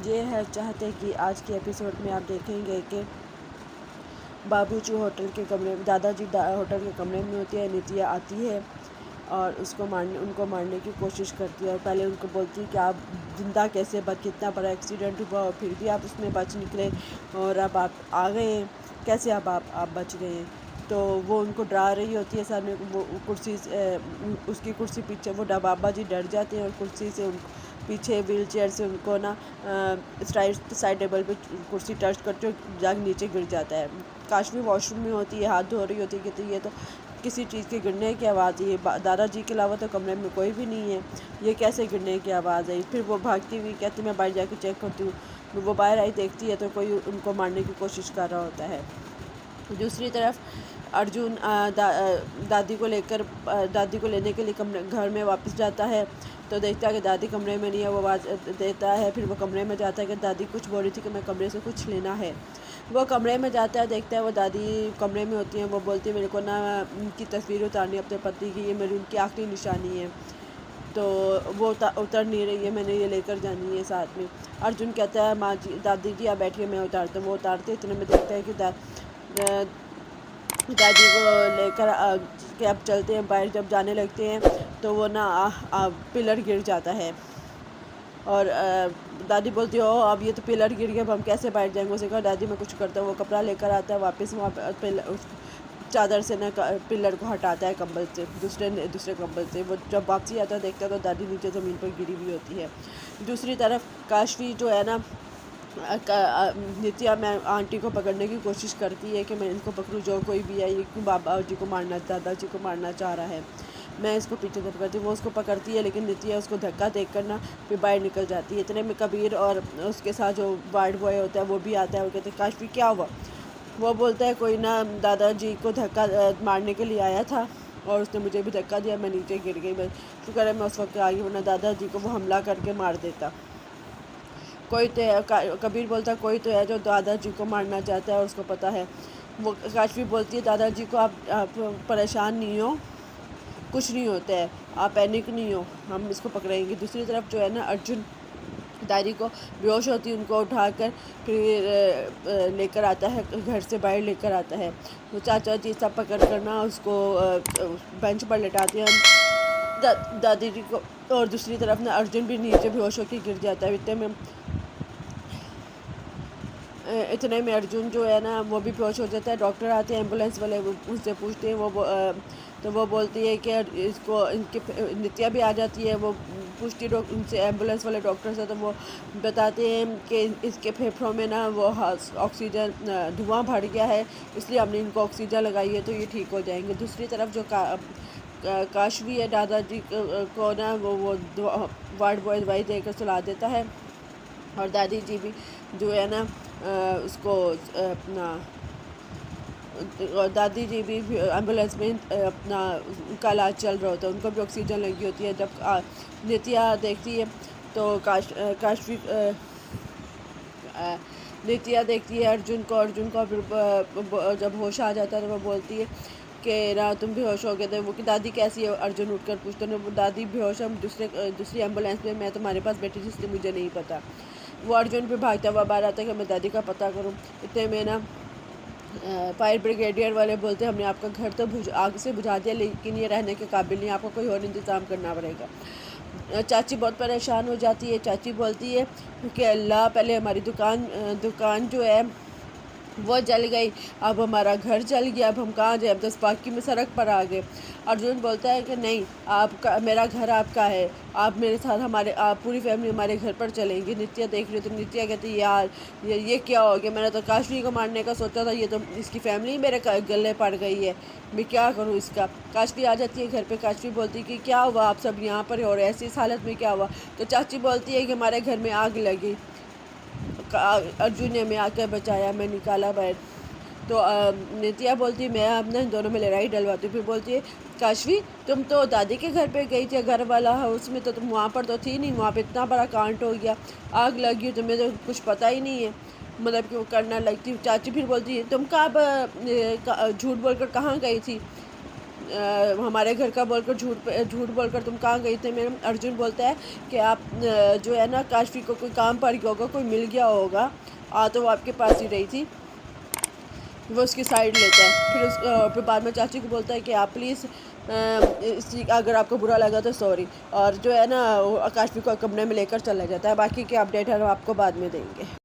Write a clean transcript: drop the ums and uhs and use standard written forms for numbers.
یہ ہے چاہتے کہ آج کے ایپیسوڈ میں آپ دیکھیں گے کہ بابوجی ہوٹل کے کمرے میں دادا جی ہوٹل کے کمرے میں ہوتی ہے. نتیا آتی ہے اور ان کو مارنے کی کوشش کرتی ہے اور پہلے ان کو بولتی ہے کہ آپ زندہ کیسے کتنا بڑا ایکسیڈنٹ ہوا اور پھر بھی آپ اس میں بچ نکلے اور اب آپ آ گئے ہیں, کیسے اب آپ بچ گئے ہیں. تو وہ ان کو ڈرا رہی ہوتی ہے سامنے وہ کرسی اس کی کرسی پیچھے وہ بابا جی ڈر جاتے ہیں اور کرسی سے پیچھے ویل چیئر سے ان کو نا سائڈ ٹیبل پہ کرسی ٹچ کرتے جا کے نیچے گر جاتا ہے. کاشوی واش روم میں ہوتی ہے, ہاتھ دھو رہی ہوتی ہے کہ یہ تو کسی چیز کے گرنے کی آواز ہے, دادا جی کے علاوہ تو کمرے میں کوئی بھی نہیں ہے, یہ کیسے گرنے کی آواز آئی. پھر وہ بھاگتی ہوئی کہتی میں باہر جا کے چیک کرتی ہوں. وہ باہر آئی دیکھتی ہے تو کوئی ان کو مارنے کی کوشش کر رہا ہوتا ہے. دوسری طرف ارجن دادی کو لینے کے لیے گھر میں واپس جاتا ہے تو دیکھتا ہے کہ دادی کمرے میں نہیں ہے. وہ آواز دیتا ہے, پھر وہ کمرے میں جاتا ہے کہ دادی کچھ بول رہی تھی کہ میں کمرے سے کچھ لینا ہے. وہ کمرے میں جاتا ہے, دیکھتا ہے وہ دادی کمرے میں ہوتی ہیں. وہ بولتی ہے میرے کو نا ان کی تصویر اتارنی اپنے پتی کی, یہ میری ان کی آخری نشانی ہے. تو وہ اتر نہیں رہی ہے, میں نے یہ لے کر جانی ہے ساتھ میں. ارجن کہتا ہے ماں جی دادی جی آپ بیٹھیے میں اتارتا ہوں. وہ اتارتے اتنے میں دیکھتا ہے کہ دادی کو لے کر کہ اب چلتے ہیں باہر. جب جانے لگتے ہیں تو وہ نا پلر گر جاتا ہے اور دادی بولتی ہو اب یہ تو پلر گر گیا, اب ہم کیسے بیٹھ جائیں گے. اسے کہا دادی میں کچھ کرتا ہوں. وہ کپڑا لے کر آتا ہے واپس, وہاں چادر سے نا پلر کو ہٹاتا ہے کمبل سے, دوسرے کمبل سے. وہ جب واپسی آتا ہے دیکھتا ہے تو دادی نیچے زمین پر گری ہوئی ہوتی ہے. دوسری طرف کاشوی جو ہے نا نتیا میں آنٹی کو پکڑنے کی کوشش کرتی ہے کہ میں ان کو پکڑوں, جو کوئی بھی ہے, یہ کیوں بابا جی کو دادا جی کو مارنا چاہ رہا ہے, میں اس کو پیچھے سے پکڑتی ہوں. وہ اس کو پکڑتی ہے لیکن نتیا اس کو دھکا دیکھ کر نا پھر باہر نکل جاتی ہے. اتنے میں کبیر اور اس کے ساتھ جو وارڈ بوائے ہوتا ہے وہ بھی آتا ہے. وہ کہتے ہیں کاشوی کیا ہوا. وہ بولتا ہے کوئی نا دادا جی کو دھکا مارنے کے لیے آیا تھا اور اس نے مجھے بھی دھکا دیا, میں نیچے گر گئی. میں شکر ہے میں اس وقت آگئی, ورنہ دادا جی کو وہ حملہ کر کے مار دیتا. کوئی تو ہے, کبیر بولتا ہے کوئی تو ہے جو دادا جی کو مارنا چاہتا ہے اور اس کو پتہ ہے. وہ کاشوی بولتی ہے دادا جی کو آپ پریشان نہیں ہو, کچھ نہیں ہوتا ہے, آپ پینک نہیں ہو, ہم اس کو پکڑیں گے. دوسری طرف جو ہے نا ارجن دادی کو بے ہوش ہوتی ان کو اٹھا کر پھر لے کر آتا ہے, گھر سے باہر لے کر آتا ہے. وہ چاچا جی سب پکڑ کر نا اس کو بینچ پر لٹاتے ہیں دادی جی کو, اور دوسری طرف نا ارجن بھی نیچے بے ہوش ہو کے گر جاتا ہے. اتنے میں ارجن جو ہے نا وہ بھی بے ہوش ہو جاتا ہے. ڈاکٹر آتے ہیں, ایمبولینس والے ان سے پوچھتے ہیں, تو وہ بولتی ہے کہ اس کو نتیا بھی آ جاتی ہے. وہ پوچھتی ان سے ایمبولینس والے ڈاکٹر سے, تو وہ بتاتے ہیں کہ اس کے پھیپھڑوں میں نا وہ آکسیجن دھواں بڑھ گیا ہے, اس لیے ہم نے ان کو آکسیجن لگائی ہے تو یہ ٹھیک ہو جائیں گے. دوسری طرف جو کاشوی ہے دادا جی کو نا وہ وارڈ بوائے دوائی دے کر سلا دیتا ہے, اور دادی جی بھی جو ہے نا اس کو اپنا دادی جی بھی ایمبولینس میں اپنا ان کا علاج چل رہا ہوتا ہے, ان کو بھی آکسیجن لگی ہوتی ہے. جب نتیا دیکھتی ہے تو کاشوی نتیا دیکھتی ہے ارجن کو, جب ہوش آ جاتا ہے تو وہ بولتی ہے کہ نا تم بے ہوش ہو گئے تھے. وہ کہ دادی کیسی ہے, ارجن اٹھ کر پوچھتے ہیں. دادی بے ہوش ہے, دوسری ایمبولینس میں تمہارے پاس بیٹھی تھی اس لیے مجھے نہیں پتا. وہ ارجن پہ بھاگتا ہوا باہر آتا ہے کہ میں دادی کا پتہ کروں. اتنے میں نا فائر بریگیڈیئر والے بولتے ہیں ہم نے آپ کا گھر تو آگ سے بجھا دیا لیکن یہ رہنے کے قابل نہیں, آپ کو کوئی اور انتظام کرنا پڑے گا. چاچی بہت پریشان ہو جاتی ہے. چاچی بولتی ہے کہ اللہ پہلے ہماری دکان جو ہے وہ جل گئی, اب ہمارا گھر جل گیا, اب ہم کہاں جائیں, اب تو پاکی میں سڑک پر آ گئے. ارجن بولتا ہے کہ نہیں میرا گھر آپ کا ہے, آپ میرے ساتھ آپ پوری فیملی ہمارے گھر پر چلیں گی. نتیا دیکھ رہی تو نتیا کہتی ہے یار یہ کیا ہو گیا, میں نے تو کاشوی کو مارنے کا سوچا تھا, یہ تو اس کی فیملی میرے گلے پڑ گئی ہے, میں کیا کروں اس کا. کاشوی آ جاتی ہے گھر پہ. کاشوی بولتی ہے کہ کیا ہوا, آپ سب یہاں پر اور ایسی اس حالت میں کیا ہوا. تو چاچی بولتی ہے کہ ہمارے گھر میں آگ لگی, ارجن نے ہمیں آ کر بچایا, میں نکالا باہر. تو نتیا بولتی ہے میں اب نا ان دونوں میں لڑائی ڈلواتی ہوں. پھر بولتی ہے کاشوی تم تو دادی کے گھر پہ گئی تھی, گھر والا ہاؤس میں, تو تم وہاں پر تو تھی نہیں, وہاں پہ اتنا بڑا کانڈ ہو گیا, آگ لگی, تمہیں تو کچھ پتہ ہی نہیں ہے, مطلب کہ وہ کرنا لگتی. چاچی پھر بولتی ہے تم کب جھوٹ بول کر کہاں گئی تھی. ہمارے گھر کا بول کر جھوٹ بول کر تم کہاں گئی تھے؟ میرا ارجن بولتا ہے کہ آپ جو ہے نا کاشفی کو کوئی کام پڑ گیا ہوگا، کوئی مل گیا ہوگا، تو وہ آپ کے پاس ہی رہی تھی، وہ اس کی سائڈ لیتا ہے۔ پھر بعد میں چاچی کو بولتا ہے کہ آپ پلیز اگر آپ کو برا لگا تو سوری، اور جو ہے نا کاشفی کو کمرے میں لے کر چلا جاتا ہے۔ باقی کے اپڈیٹ ہم آپ کو بعد میں دیں گے۔